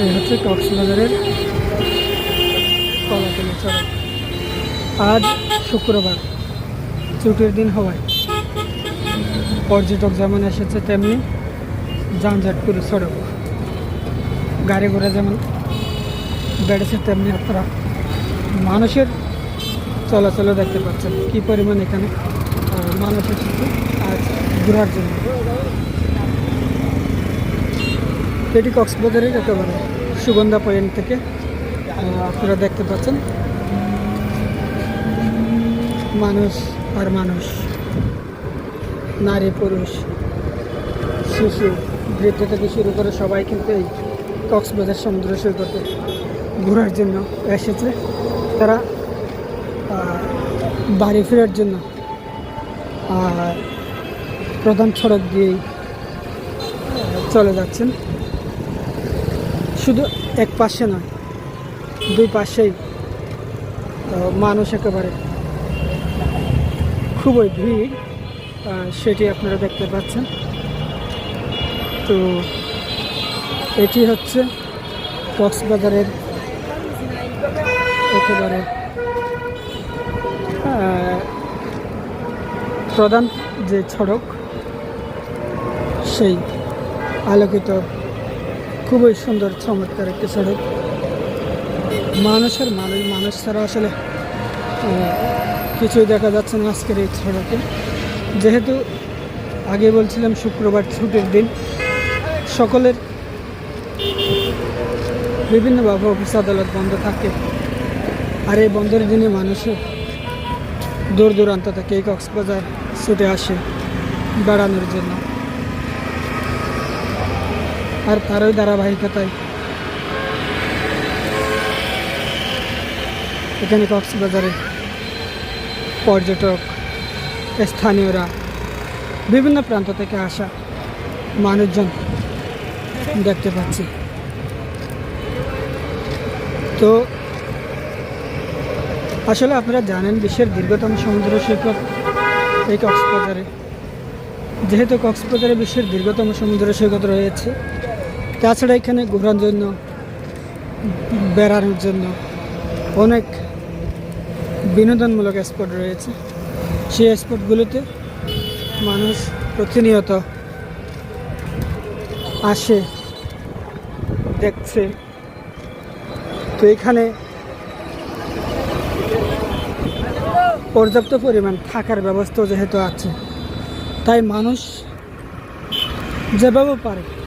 এই হচ্ছে কক্সবাজারের কলাতলি সড়ক। আজ শুক্রবার, ছুটির দিন হওয়ায় পর্যটক যেমন এসেছে তেমনি যানজটপুর সড়ক। গাড়ি ঘোড়া যেমন বেড়েছে তেমনি আপনারা মানুষের চলাচলও দেখতে পাচ্ছেন কী পরিমাণ এখানে মানুষ এসেছে আজ ঘোরার জন্য। এটি কক্সবাজারের একেবারে সুগন্ধা পয়েন্ট থেকে আপনারা দেখতে পাচ্ছেন মানুষ আর মানুষ, নারী পুরুষ শিশু বৃদ্ধ থেকে শুরু করে সবাই কিন্তু এই কক্সবাজার সমুদ্র সৈকতে ঘোরার জন্য এসেছে। তারা বাড়ি ফেরার জন্য আর প্রধান সড়ক দিয়েই চলে যাচ্ছেন। শুধু এক পাশে নয়, দুই পাশেই মানুষ একেবারে খুবই ভিড়, সেটি আপনারা দেখতে পাচ্ছেন। তো এটি হচ্ছে কক্সবাজারের একেবারে প্রধান যে সড়ক, সেই আলোকিত খুবই সুন্দর চমৎকার একটি সড়ক। মানুষের মানুষ ছাড়া আসলে কিছুই দেখা যাচ্ছে না আজকের এই সড়কে। যেহেতু আগে বলছিলাম শুক্রবার ছুটির দিন, সকলের বিভিন্নভাবে অফিস আদালত বন্ধ থাকে, আর এই বন্ধের দিনে মানুষও দূর দূরান্ত থেকে এই কক্সবাজার ছুটে আসে বেড়ানোর জন্য। আর তারই ধারাবাহিকতায় এখানে কক্সবাজারে পর্যটক, স্থানীয়রা, বিভিন্ন প্রান্ত থেকে আসা মানুষজন দেখতে পাচ্ছি। তো আসলে আপনারা জানেন বিশ্বের দীর্ঘতম সমুদ্র সৈকত এই কক্সবাজারে। যেহেতু কক্সবাজারে বিশ্বের দীর্ঘতম সমুদ্র সৈকত রয়েছে, তাছাড়া এখানে ঘোরার জন্য, বেড়ানোর জন্য অনেক বিনোদনমূলক স্পট রয়েছে। সেই স্পটগুলোতে মানুষ প্রতিনিয়ত আসে, দেখছে। তো এখানে পর্যাপ্ত পরিমাণ থাকার ব্যবস্থাও যেহেতু আছে, তাই মানুষ যেভাবে পারে